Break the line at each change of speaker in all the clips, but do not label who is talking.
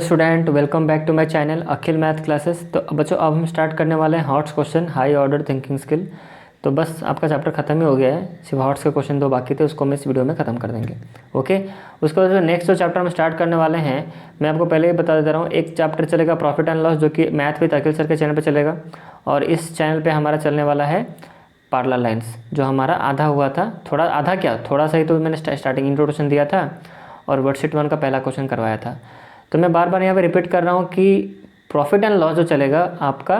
Student welcome back to my channel Akhil math classes. तो बच्चों अब हम स्टार्ट करने वाले हैं HOTS question high order thinking skill. तो बस आपका चैप्टर ख़त्म ही हो गया है, सिर्फ हॉट्स के क्वेश्चन दो बाकी थे, उसको हम इस वीडियो में ख़त्म कर देंगे। ओके, उसके बाद जो नेक्स्ट जो चैप्टर हम स्टार्ट करने वाले हैं मैं आपको पहले ही बता दे रहा हूँ। एक चैप्टर चलेगा प्रॉफिट एंड लॉस, जो कि मैथ विद अखिल सर के चैनल पर चलेगा, और इस चैनल पर हमारा चलने वाला है पार्लर लाइन्स, जो हमारा आधा हुआ था, थोड़ा आधा क्या थोड़ा सा ही तो मैंने स्टार्टिंग इंट्रोडक्शन दिया था और वर्कशीट 1 का पहला क्वेश्चन करवाया था। तो मैं बार बार यहाँ पे रिपीट कर रहा हूँ कि प्रॉफिट एंड लॉस जो चलेगा आपका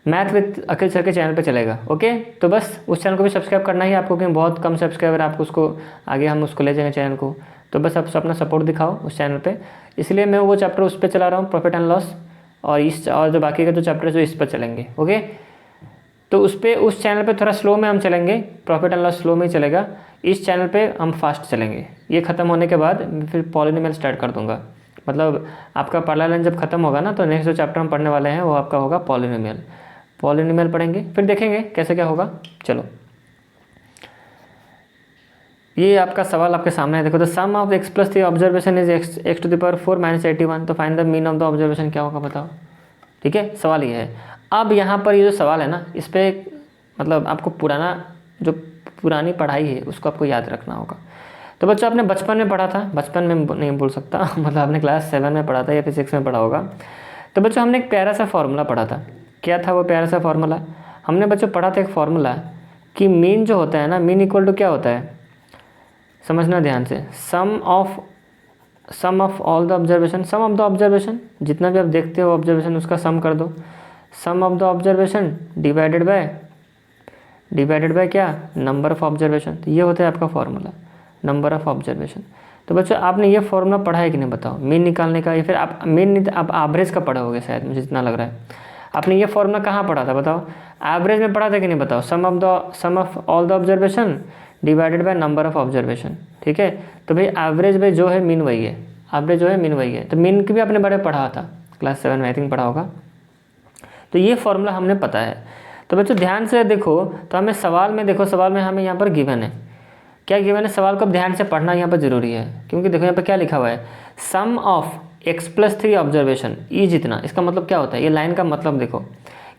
मैथ विद अखिल सर के चैनल पे चलेगा। ओके, तो बस उस चैनल को भी सब्सक्राइब करना ही आपको, क्योंकि बहुत कम सब्सक्राइबर आपको उसको आगे हम उसको ले जाएंगे चैनल को। तो बस आप अपना सपोर्ट दिखाओ उस चैनल पे, इसलिए मैं वो चैप्टर उस पर चला रहा हूँ प्रॉफिट एंड लॉस, और जो बाकी का जो चैप्टर जो इस पर चलेंगे। ओके, तो उस चैनल पे थोड़ा स्लो में हम चलेंगे, प्रॉफिट एंड लॉस स्लो में ही चलेगा, इस चैनल पे हम फास्ट चलेंगे। ये ख़त्म होने के बाद फिर पॉलिनोमियल स्टार्ट कर दूंगा, मतलब आपका पार्लर लाइन जब खत्म होगा ना, तो नेक्स्ट जो चैप्टर हम पढ़ने वाले हैं वो आपका होगा पॉलिनोमियल पढ़ेंगे, फिर देखेंगे कैसे क्या होगा। चलो, ये आपका सवाल आपके सामने है, देखो। The sum of x plus 3 observation is x to the power 4 minus 81। तो find the mean of the observation, क्या होगा बताओ। ठीक है, सवाल ये है। अब यहाँ पर ये जो सवाल है ना, इस पर मतलब आपको पुरानी पढ़ाई है उसको आपको याद रखना होगा। तो बच्चों आपने बचपन में पढ़ा था, बचपन में नहीं बोल सकता मतलब आपने क्लास 7 में पढ़ा था या फिर 6 में पढ़ा होगा। तो बच्चों हमने एक प्यारा सा फार्मूला पढ़ा था। क्या था वो प्यारा सा फार्मूला? हमने बच्चों पढ़ा था एक फार्मूला कि मीन जो होता है ना, मीन इक्वल टू क्या होता है, समझना ध्यान से, sum of all the observation, sum of the observation, जितना भी आप देखते हो ऑब्जर्वेशन उसका सम कर दो, sum of the observation divided by क्या, नंबर ऑफ ऑब्जर्वेशन। तो ये होता है आपका फार्मूला, नंबर ऑफ ऑब्जर्वेशन। तो बच्चों आपने ये फॉर्मूला पढ़ा है कि नहीं बताओ, मीन निकालने का, या फिर आप मीन नहीं, आप एवरेज का पढ़े होगे शायद, मुझे जितना लग रहा है। आपने ये फॉर्मूला कहाँ पढ़ा था बताओ, एवरेज में पढ़ा था कि नहीं बताओ, sum of all the observation divided by number of observation. ठीक है, तो भाई एवरेज में जो है मीन वही है, एवरेज जो है मीन वही है। तो मीन की भी आपने बड़े पढ़ा था, क्लास 7 में आई थिंक पढ़ा होगा। तो ये फॉर्मूला हमने पता है। तो बच्चों ध्यान से देखो, तो हमें सवाल में देखो, सवाल में हमें यहाँ पर गिवन है, क्या गिवन है, सवाल को अब ध्यान से पढ़ना यहाँ पर जरूरी है, क्योंकि देखो यहाँ पर क्या लिखा हुआ है, sum of x plus 3 observation ई जितना। इसका मतलब क्या होता है, ये लाइन का मतलब देखो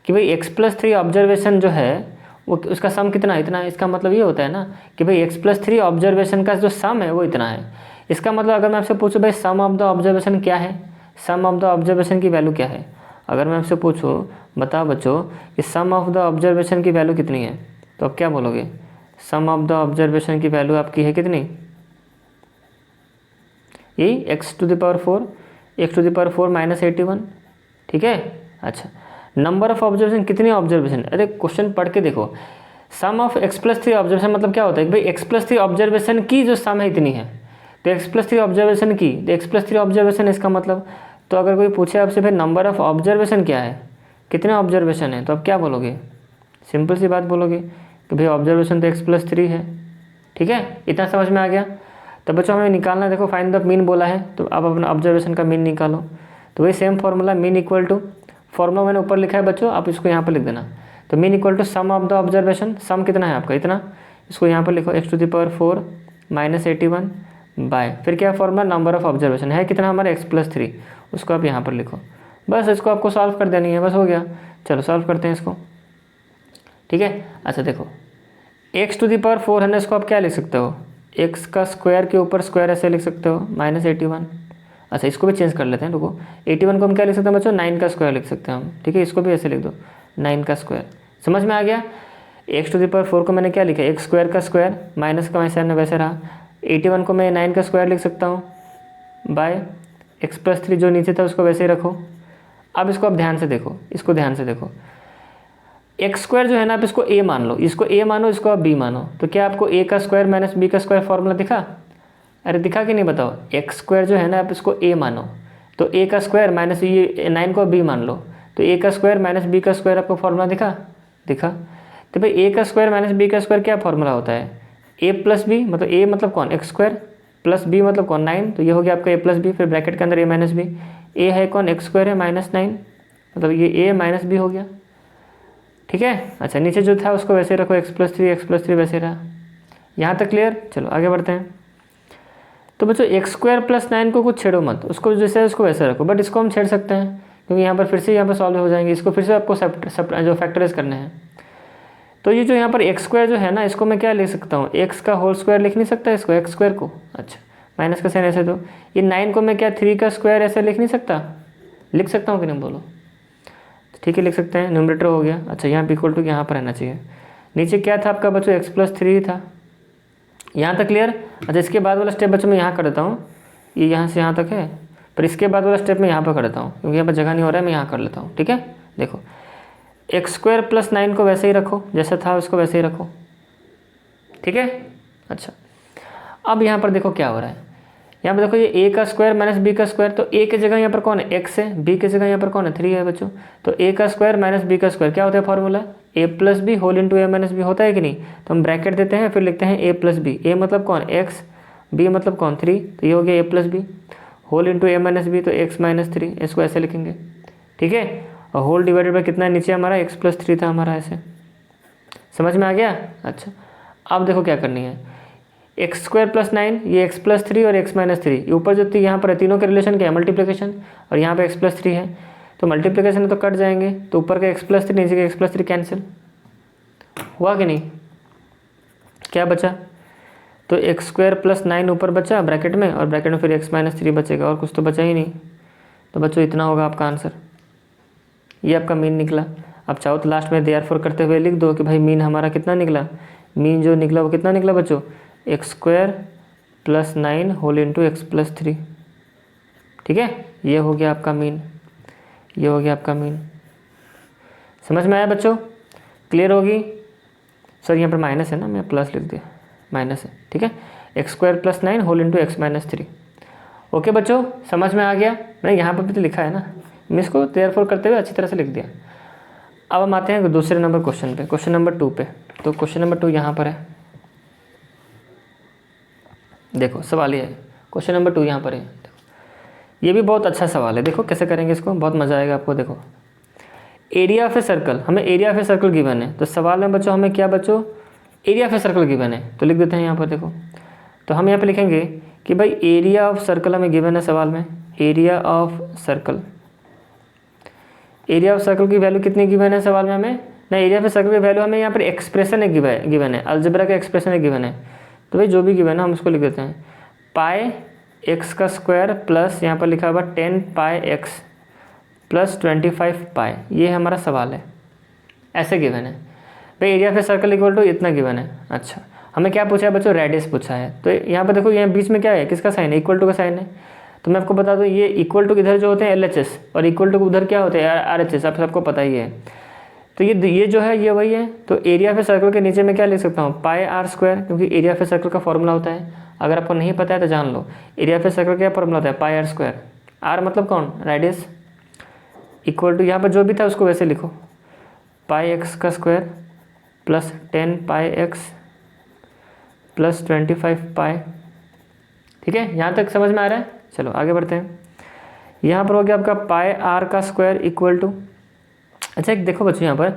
कि भाई x प्लस 3 ऑब्जर्वेशन जो है वो उसका सम कितना, इतना। इसका मतलब ये होता है ना कि भाई x प्लस 3 ऑब्जर्वेशन का जो सम है वो इतना है। इसका मतलब अगर मैं आपसे पूछूँ भाई सम ऑफ द ऑब्जर्वेशन क्या है, सम ऑफ द ऑब्जर्वेशन की वैल्यू क्या है, अगर मैं आपसे पूछूँ बताओ बच्चों कि सम ऑफ द ऑब्जर्वेशन की वैल्यू कितनी है, तो आप क्या बोलोगे, सम ऑफ द ऑब्जर्वेशन की वैल्यू आपकी है कितनी, ये x to the power 4 minus 81। ठीक है, अच्छा, नंबर ऑफ ऑब्जर्वेशन, कितनी ऑब्जर्वेशन, अरे क्वेश्चन पढ़ के देखो, sum of x plus 3 observation मतलब क्या होता है कि भाई x प्लस 3 ऑब्जर्वेशन की जो सम है इतनी है, तो x प्लस 3 ऑब्जर्वेशन की, तो x प्लस 3 ऑब्जर्वेशन इसका मतलब। तो अगर कोई पूछे आपसे भाई नंबर ऑफ ऑब्जर्वेशन क्या है, कितने ऑब्जर्वेशन है, तो आप क्या बोलोगे, सिंपल सी बात बोलोगे कि भाई ऑब्जर्वेशन तो x प्लस 3 है। ठीक है, इतना समझ में आ गया। तो बच्चों हमें निकालना, देखो फाइंड द मीन बोला है, तो आप अपना ऑब्जर्वेशन का मीन निकालो। तो वही same formula, mean equal to, formula मैंने ऊपर लिखा है बच्चों, आप इसको यहाँ पर लिख देना। तो mean equal to sum of the observation, sum कितना है आपका इतना, इसको यहाँ पर लिखो x to the power 4 minus 81 by, फिर क्या फार्मूला, नंबर ऑफ ऑब्जर्वेशन है कितना हमारा x प्लस 3, उसको आप यहाँ पर लिखो। बस इसको आपको सॉल्व कर देनी है, बस हो गया। चलो सॉल्व करते हैं इसको। ठीक है, अच्छा देखो, x टू द पावर 4 है ना, इसको आप क्या लिख सकते हो, x का स्क्वायर के ऊपर स्क्वायर ऐसे लिख सकते हो, माइनस 81। अच्छा इसको भी चेंज कर लेते हैं, रुको, 81 को हम क्या लिख सकते हैं बच्चों, 9 का स्क्वायर लिख सकते हैं हम। ठीक है, इसको भी ऐसे लिख दो, 9 का स्क्वायर। समझ में आ गया। x टू द पावर 4 को मैंने क्या लिखा, x स्क्वायर का स्क्वायर, माइनस का वैसे वैसे रहा, 81 को मैं 9 का स्क्वायर लिख सकता हूँ, बाय x प्लस 3 जो नीचे था उसको वैसे ही रखो। अब इसको आप ध्यान से देखो, इसको ध्यान से देखो, एक्स स्क्वायर जो है ना, आप इसको a मान लो, इसको a मानो, इसको आप b मानो, तो क्या आपको a का स्क्वायर माइनस b का स्क्वायर फॉर्मूला दिखा, अरे दिखा कि नहीं बताओ। एक्स स्क्वायर जो है ना, आप इसको a मानो, तो a का स्क्वायर माइनस ये 9 को b मान लो, तो a का स्क्वायर माइनस b का स्क्वायर आपको फॉर्मूला दिखा। तो भाई a का स्क्वायर माइनस b का स्क्वायर क्या फॉर्मूला होता है, a प्लस बी, मतलब a मतलब कौन, एक्स स्क्वायर, प्लस b मतलब कौन, 9, तो ये हो गया आपका a प्लस बी, फिर ब्रैकेट के अंदर a माइनस बी, a है कौन, एक्स स्क्वायर है माइनस 9, मतलब ये a माइनस बी हो गया। ठीक है, अच्छा नीचे जो था उसको वैसे रखो, x प्लस 3 वैसे रहा। यहाँ तक क्लियर। चलो आगे बढ़ते हैं। तो बच्चों एक्स स्क्वायर प्लस 9 को कुछ छेड़ो मत, उसको जैसे है उसको वैसे रखो, बट इसको हम छेड़ सकते हैं क्योंकि यहाँ पर फिर से यहाँ पर सॉल्व हो जाएंगे, इसको फिर से आपको जो फैक्टराइज करने हैं। तो ये जो यहाँ पर एक्स स्क्वायर जो है ना, इसको मैं क्या लिख सकता हूँ, एक्स का होल स्क्वायर लिख नहीं सकता इसको, एक्स स्क्वायर को। अच्छा, माइनस का साइन ऐसे, तो ये 9 को मैं क्या 3 का स्क्वायर ऐसे लिख नहीं सकता, लिख सकता हूँ कि नहीं बोलो? ठीक है, लिख सकते हैं, न्यूमरेटर हो गया। अच्छा, यहाँ पे इक्वल टू यहाँ पर रहना चाहिए, नीचे क्या था आपका बच्चों x + 3 था। यहाँ तक क्लियर? अच्छा, इसके बाद वाला स्टेप बच्चों मैं यहाँ कर देता हूँ, ये यहाँ से यहाँ तक है, पर इसके बाद वाला स्टेप मैं यहाँ पर कर देता हूँ क्योंकि यहाँ पर जगह नहीं हो रहा है, मैं यहाँ कर लेता हूँ। ठीक है, देखो एक्स स्क्वायर प्लस 9 को वैसे ही रखो जैसा था, उसको वैसे ही रखो। ठीक है, अच्छा अब यहाँ पर देखो क्या हो रहा है, यहाँ पर देखो ये a का स्क्वायर माइनस b का स्क्वायर, तो a की जगह यहाँ पर कौन है, x है, b की जगह यहाँ पर कौन है, 3 है बच्चों। तो a का स्क्वायर माइनस b का स्क्वायर क्या होता है formula, a + b whole into a minus b होता है कि नहीं। तो हम ब्रैकेट देते हैं, फिर लिखते हैं a + b, a मतलब कौन x, b मतलब कौन 3, तो ये हो गया a + b whole into a minus b, तो x - 3, इसको ऐसे लिखेंगे। ठीक है, और होल डिवाइडेड बाई कितना नीचे हमारा x + 3 था हमारा, ऐसे समझ में आ गया। अच्छा, अब देखो क्या करनी है, एक्स स्क्वायर प्लस 9, ये x + 3 और x - 3, ये ऊपर जो थी यहाँ पर तीनों के रिलेशन क्या है, मल्टीप्लिकेशन, और यहाँ पे x + 3 है, तो मल्टीप्लिकेशन है तो कट जाएंगे, तो ऊपर का x + 3 नीचे का x + 3 कैंसिल हुआ कि नहीं, क्या बचा, तो एक्स स्क्वायर प्लस 9 ऊपर बचा ब्रैकेट में, और ब्रैकेट में फिर x - 3 बचेगा, और कुछ तो बचा ही नहीं। तो बच्चों इतना होगा आपका आंसर, ये आपका मीन निकला। अब चाहो तो लास्ट में देयरफॉर करते हुए लिख दो कि भाई मीन हमारा कितना निकला, मीन जो निकला वो कितना निकला बच्चों, x square plus 9 whole into x + 3। ठीक है, ये हो गया आपका मीन, ये हो गया आपका मीन। समझ में आया बच्चों, क्लियर होगी? सर यहाँ पर माइनस है ना, मैं प्लस लिख दिया, माइनस है। ठीक है, x square plus 9 whole into x - 3। Okay बच्चों, समझ में आ गया? मैंने यहाँ पर भी तो लिखा है ना, मैं इसको देयरफॉर करते हुए अच्छी तरह से लिख दिया। अब हम आते हैं दूसरे नंबर क्वेश्चन पे, क्वेश्चन नंबर 2 पे। तो क्वेश्चन नंबर 2 यहाँ पर है, देखो सवाल ये है, क्वेश्चन नंबर 2 यहाँ पर है। देखो ये भी बहुत अच्छा सवाल है, देखो कैसे करेंगे इसको, बहुत मज़ा आएगा आपको। देखो एरिया ऑफ ए सर्कल, हमें area of a circle given है, तो सवाल में बच्चों हमें क्या बच्चों, area of a circle given है, तो लिख देते हैं यहाँ पर। देखो तो हम यहाँ पर लिखेंगे कि भाई एरिया ऑफ सर्कल हमें गिवन है सवाल में, area of circle, area of circle की वैल्यू कितनी गिवन है सवाल में हमें, ना एरिया ऑफ सर्कल की वैल्यू हमें यहाँ पर एक्सप्रेशन है गिवन है, अलजेब्रा का एक्सप्रेशन है गिवन है। तो भाई जो भी गिवन है हम उसको लिख देते हैं, पाई x का स्क्वायर प्लस यहाँ पर लिखा हुआ 10 पाई x प्लस 25 पाई, ये हमारा सवाल है, ऐसे गिवन है। भाई area of circle equal to इतना गिवन है। अच्छा, हमें क्या पूछा है बच्चों, रेडियस पूछा है। तो यहाँ पर देखो यहाँ बीच में क्या है, किसका साइन है, इक्वल टू का साइन है। तो मैं आपको बता दूँ ये इक्वल टू इधर जो होते हैं LHS, और इक्वल टू उधर क्या होते हैं RHS, आप सबको पता ही है। तो ये जो है ये वही है। तो एरिया ऑफ सर्कल के नीचे मैं क्या लिख सकता हूँ, पाई r स्क्वायर, क्योंकि एरिया ऑफ सर्कल का फॉर्मूला होता है, अगर आपको नहीं पता है तो जान लो, एरिया ऑफ सर्कल क्या फॉर्मूला होता है, पाई r स्क्वायर, r मतलब कौन, रेडियस, इक्वल टू यहाँ पर जो भी था उसको वैसे लिखो, पाई x का स्क्वायर प्लस 10 पाई x प्लस 25 पाई। ठीक है, यहाँ तक समझ में आ रहा है? चलो आगे बढ़ते हैं। यहाँ पर हो गया आपका पाई r का स्क्वायर इक्वल टू, अच्छा एक देखो बच्चों यहाँ पर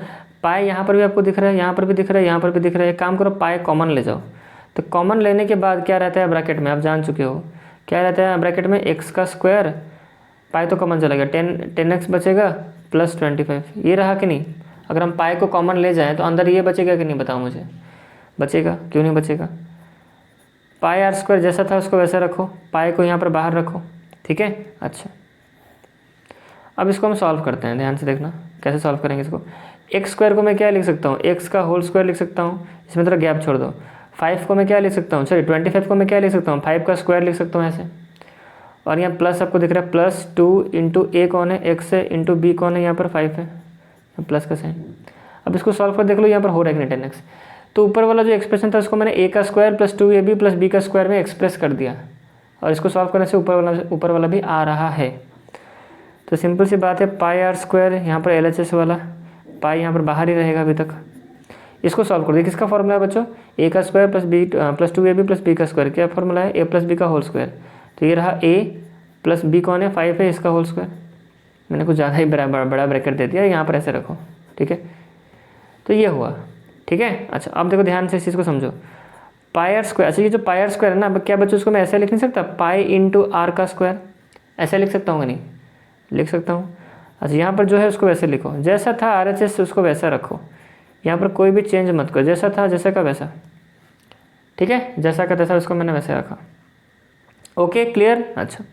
पाई, यहाँ पर भी आपको दिख रहा है, यहाँ पर भी दिख रहा है, यहाँ पर भी दिख रहा है। एक काम करो, पाई कॉमन ले जाओ। तो कॉमन लेने के बाद क्या रहता है ब्रैकेट में, आप जान चुके हो क्या रहता है ब्रैकेट में, x का स्क्वायर, पाई तो कॉमन चला गया, 10x बचेगा प्लस 25, ये रहा कि नहीं। अगर हम पाई को कॉमन ले जाएँ तो अंदर ये बचेगा कि नहीं, बताओ मुझे, बचेगा, क्यों नहीं बचेगा। पाई r स्क्वायर जैसा था उसको वैसा रखो, पाई को यहाँ पर बाहर रखो। ठीक है, अच्छा अब इसको हम सॉल्व करते हैं, ध्यान से देखना कैसे सॉल्व करेंगे इसको। एक्स स्क्वायर को मैं क्या लिख सकता हूँ, एक्स का होल स्क्वायर लिख सकता हूँ, इसमें थोड़ा गैप छोड़ दो। 5 को मैं क्या लिख सकता हूँ, सॉरी 25 को मैं क्या लिख सकता हूँ, 5 का स्क्वायर लिख सकता हूँ ऐसे। और यहाँ प्लस आपको दिख रहा है, प्लस 2 इंटू ए कौन है, एक्स है, इंटू बी कौन है, यहाँ पर 5 है, प्लस का साइन। अब इसको सॉल्व कर देख लो, यहाँ पर हो रहा है कि नहीं 10x। तो ऊपर वाला जो एक्सप्रेशन था उसको मैंने a का square plus 2ab plus b का स्क्वायर में एक्सप्रेस कर दिया, और इसको सॉल्व करने से ऊपर वाला भी आ रहा है। तो सिंपल सी बात है, पाई r स्क्वायर यहाँ पर LHS वाला, पाई यहाँ पर बाहर ही रहेगा अभी तक। इसको सॉल्व कर दिया, किसका फॉर्मूला है बच्चों, a का square plus 2ab plus b का स्क्वायर, क्या फॉर्मूला है, a प्लस b का होल स्क्वायर। तो ये रहा a प्लस b कौन है, 5 है, इसका होल स्क्वायर। मैंने कुछ ज़्यादा ही बड़ा ब्रैकेट दे दिया, यहाँ पर ऐसे रखो। ठीक है, तो ये हुआ। ठीक है, अच्छा अब देखो ध्यान से इस चीज़ को समझो, पाई आर स्क्वायर। अच्छा ये जो पाई आर स्क्वायर है ना, अब क्या बच्चों उसको मैं ऐसे लिख नहीं सकता, पाई इंटू आर का स्क्वायर, ऐसे लिख सकता हूँ कि नहीं, लिख सकता हूँ। अच्छा यहाँ पर जो है उसको वैसे लिखो, जैसा था RHS उसको वैसा रखो, यहाँ पर कोई भी चेंज मत करो, जैसा था जैसा का वैसा, ठीक है, जैसा का तैसा उसको मैंने वैसे रखा। Okay clear. अच्छा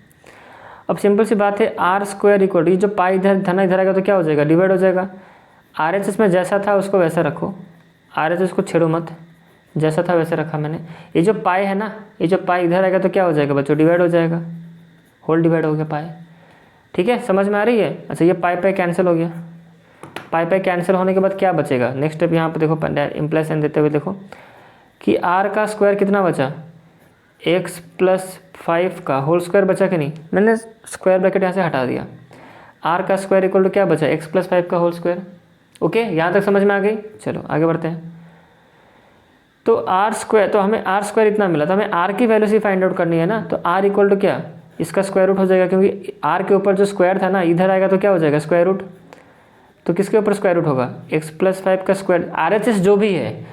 अब सिंपल सी बात है, आर स्क्वायर इक्वल, ये जो पाई इधर धना इधर आएगा तो क्या हो जाएगा, डिवाइड हो जाएगा। RHS में जैसा था उसको वैसा रखो, RHS को छेड़ो मत, जैसा था वैसे रखा मैंने। ये जो पाई है ना, ये जो पाई इधर आएगा तो क्या हो जाएगा बच्चों, डिवाइड हो जाएगा, होल डिवाइड हो गया पाई, ठीक है, समझ में आ रही है। अच्छा ये पाई पाई कैंसिल हो गया, पाई पाई कैंसिल होने के बाद क्या बचेगा, नेक्स्ट स्टेप यहाँ पे देखो, इम्प्लाई देते हुए देखो कि आर का स्क्वायर कितना बचा, एक्स प्लस 5 का होल स्क्वायर बचा कि नहीं, मैंने स्क्वायर ब्रैकेट यहाँ से हटा दिया। आर का स्क्वायर इक्वल टू क्या बचा, एक्स प्लस 5 का होल स्क्वायर। ओके यहाँ तक समझ में आ गई। चलो आगे बढ़ते हैं। तो आर स्क्वायर, तो हमें आर स्क्वायर इतना मिला, तो हमें आर की वैल्यू से फाइंड आउट करनी है ना, तो आर इक्वल टू क्या, इसका स्क्वायर रूट हो जाएगा, क्योंकि आर के ऊपर जो स्क्वायर था ना इधर आएगा तो क्या हो जाएगा स्क्वायर रूट, तो किसके ऊपर स्क्वायर रूट होगा, एक्स प्लस 5 का स्क्वायर। RHS जो भी है,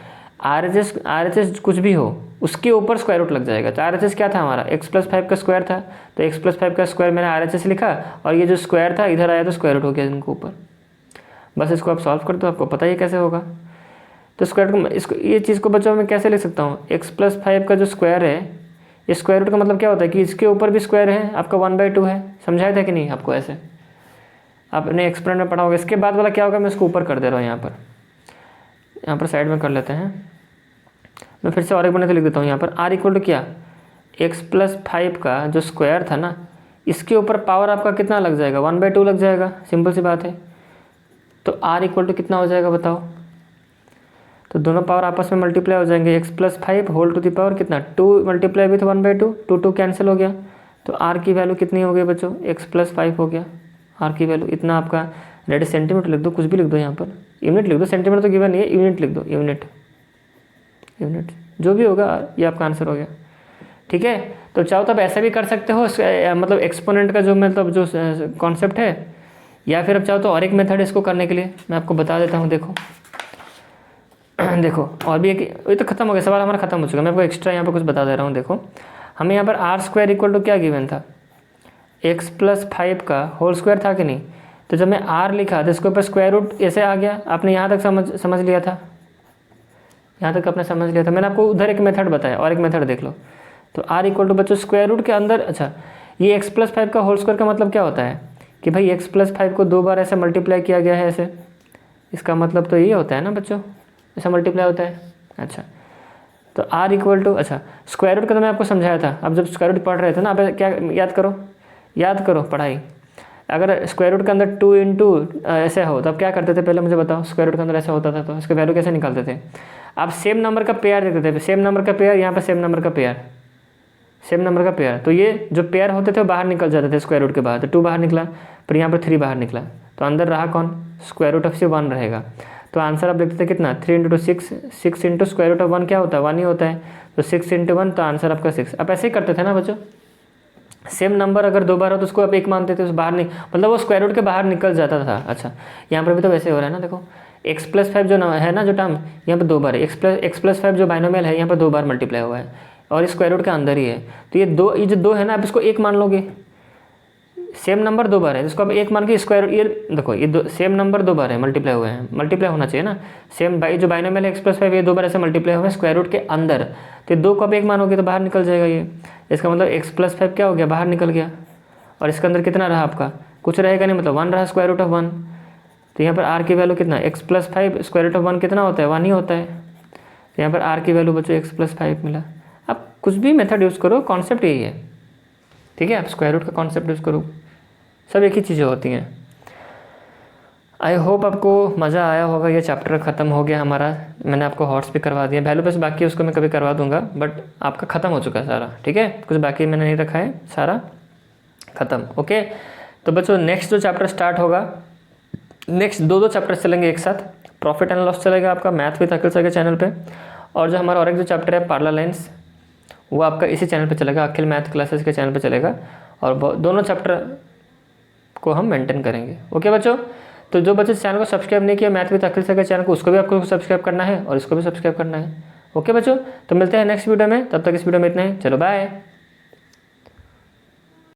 RHS कुछ भी हो उसके ऊपर स्क्वायर रूट लग जाएगा। तो RHS क्या था हमारा, एक्स प्लस 5 का स्क्वायर था, तो एक्स प्लस 5 का स्क्वायर मैंने RHS लिखा, और ये जो स्क्वायर था इधर आया तो स्क्वायर रूट हो गया इनके ऊपर। बस इसको आप सॉल्व कर दो, आपको पता ही कैसे होगा। तो स्क्वायर रूट इसको, ये चीज़ को बच्चों में कैसे लिख सकता हूँ, एक्स प्लस 5 का जो स्क्वायर है, ये स्क्वायर रूट का मतलब क्या होता है कि इसके ऊपर भी स्क्वायर है, आपका 1/2 है, समझाया था कि नहीं आपको, ऐसे आपने एक्सपेरिमेंट में पढ़ा होगा। इसके बाद वाला क्या होगा, मैं इसको ऊपर कर दे रहा हूँ, यहाँ पर साइड में कर लेते हैं, मैं फिर से और एक बने तो लिख देता हूँ यहाँ पर, आर इक्वल टू क्या, एक्स प्लस 5 का जो स्क्वायर था ना, इसके ऊपर पावर आपका कितना लग जाएगा, 1/2 लग जाएगा, सिंपल सी बात है। तो आर इक्वल टू कितना हो जाएगा बताओ, तो दोनों पावर आपस में मल्टीप्लाई हो जाएंगे, x plus 5 whole to the power कितना 2 मल्टीप्लाई विथ 1/2, 2 कैंसिल हो गया, तो आर की वैल्यू कितनी हो गई बच्चों, एक्स प्लस 5 हो गया आर की वैल्यू। इतना आपका रेडी, सेंटीमीटर लिख दो, कुछ भी लिख दो, यहाँ पर यूनिट लिख दो, सेंटीमीटर तो गिवन नहीं है, यूनिट लिख दो, यूनिट जो भी होगा ये आपका आंसर हो गया, ठीक है। तो चाहो तो आप ऐसा भी कर सकते हो, मतलब एक्सपोनेंट का जो मतलब जो कॉन्सेप्ट है, या फिर अब चाहो तो और एक मेथड इसको करने के लिए मैं आपको बता देता हूँ। देखो देखो और भी एक, ये तो खत्म हो गया, सवाल हमारा खत्म हो चुका है, मैं आपको एक्स्ट्रा यहाँ पर कुछ बता दे रहा हूँ। देखो हमें यहाँ पर आर स्क्वायर इक्वल टू क्या गिवन था, एक्स प्लस 5 का होल स्क्वायर था कि नहीं, तो जब मैं आर लिखा तो इसके ऊपर स्क्वायर रूट ऐसे आ गया, आपने यहाँ तक समझ लिया था, यहाँ तक आपने समझ लिया था, मैंने आपको उधर एक मेथड बताया, और एक मेथड देख लो। तो आर इक्वल टू बच्चों स्क्वायर रूट के अंदर, अच्छा ये एक्स प्लस 5 का होल स्क्वायर का मतलब क्या होता है कि भाई एक्स प्लस 5 को 2 बार ऐसे मल्टीप्लाई किया गया है ऐसे, इसका मतलब तो ये होता है ना बच्चों, ऐसा मल्टीप्लाई होता है। अच्छा तो आर इक्वल टू, अच्छा स्क्वायर रूट का तो मैं आपको समझाया था, अब जब स्क्वायर रूट पढ़ रहे थे ना, अब क्या याद करो पढ़ाई, अगर स्क्वायर रूट के अंदर 2 इंटू ऐसे हो तो आप क्या करते थे, पहले मुझे बताओ, स्क्वायर रूट के अंदर ऐसा होता था तो इसका वैल्यू कैसे निकालते थे, आप सेम नंबर का पेयर देखते थे, सेम नंबर का पेयर, यहाँ पर सेम नंबर का पेयर, सेम नंबर का पेयर, तो ये जो पेयर होते थे वो बाहर निकल जाते थे स्क्वायर रूट के बाहर, तो 2 बाहर निकला, फिर यहाँ पर 3 बाहर निकला, तो अंदर रहा कौन, स्क्वायर रूट ऑफ से 1 रहेगा। तो आंसर आप देखते थे कितना, 3 into 6, 6 into square root of 1 क्या होता है, 1 ही होता है, तो 6 इंटू 1, तो आंसर आपका 6। आप ऐसे ही करते थे ना बच्चों, सेम नंबर अगर 2 बार हो तो उसको आप 1 मानते थे, उस बाहर नहीं, मतलब वो स्क्वायर रूट के बाहर निकल जाता था। अच्छा यहाँ पर भी तो वैसे हो रहा है ना, देखो एक्स प्लस 5 जो है ना जो टर्म, यहाँ पर 2 बार है, एक्स प्लस 5 जो बाइनोमियल है यहाँ पर 2 बार मल्टीप्लाई हुआ है, और इस स्क्वायर रूट के अंदर ही है, तो ये जो 2 है ना, आप इसको 1 मान लोगे, सेम नंबर 2 बार है, इसको आप 1 मान के स्क्वायर, ये देखो ये सेम नंबर 2 बार है मल्टीप्लाई हुए हैं, मल्टीप्लाई होना चाहिए ना, सेम जो बाइनोमियल है एक्स प्लस 5 ये 2 बार ऐसे मल्टीप्लाई हुए हैं स्क्वायर रूट के अंदर, तो 2 को आप 1 मानोगे तो बाहर निकल जाएगा ये, इसका मतलब एक्स प्लस 5 क्या हो गया, बाहर निकल गया, और इसके अंदर कितना रहा आपका, कुछ रहेगा नहीं, मतलब 1 रहा स्क्वायर रूट ऑफ 1, तो यहाँ पर आर की वैल्यू कितना, x plus 5 square root of 1 कितना होता है, 1 ही होता है, तो यहाँ पर आर की वैल्यू बच्चों एक्स प्लस 5 मिला। आप कुछ भी मेथड यूज़ करो, कॉन्सेप्ट यही है, ठीक है, आप स्क्वायर रूट का कॉन्सेप्ट यूज़ करो, सब एक ही चीज़ें होती हैं। आई होप आपको मज़ा आया होगा, ये चैप्टर ख़त्म हो गया हमारा, मैंने आपको हॉट्स भी करवा दिया, वैल्यू बस बाकी उसको मैं कभी करवा दूंगा, बट आपका ख़त्म हो चुका है सारा, ठीक है, कुछ बाकी मैंने नहीं रखा है, सारा ख़त्म। ओके तो बच्चों नेक्स्ट जो चैप्टर स्टार्ट होगा, नेक्स्ट 2 चैप्टर चलेंगे एक साथ, प्रॉफिट एंड लॉस चलेगा आपका मैथ विद अखिल सर के चैनल पे, और जो हमारा और एक जो चैप्टर है पार्लर लाइन्स, वो आपका इसी चैनल पे चलेगा, अखिल मैथ क्लासेस के चैनल पे चलेगा, और दोनों चैप्टर को हम मेंटेन करेंगे। ओके बच्चों, तो जो बच्चे चैनल को सब्सक्राइब नहीं किया मैथ विद अखिल सर के चैनल को, उसको भी आपको सब्सक्राइब करना है और इसको भी सब्सक्राइब करना है। ओके बच्चों, तो मिलते हैं नेक्स्ट वीडियो में, तब तक इस वीडियो में इतना ही, चलो बाय।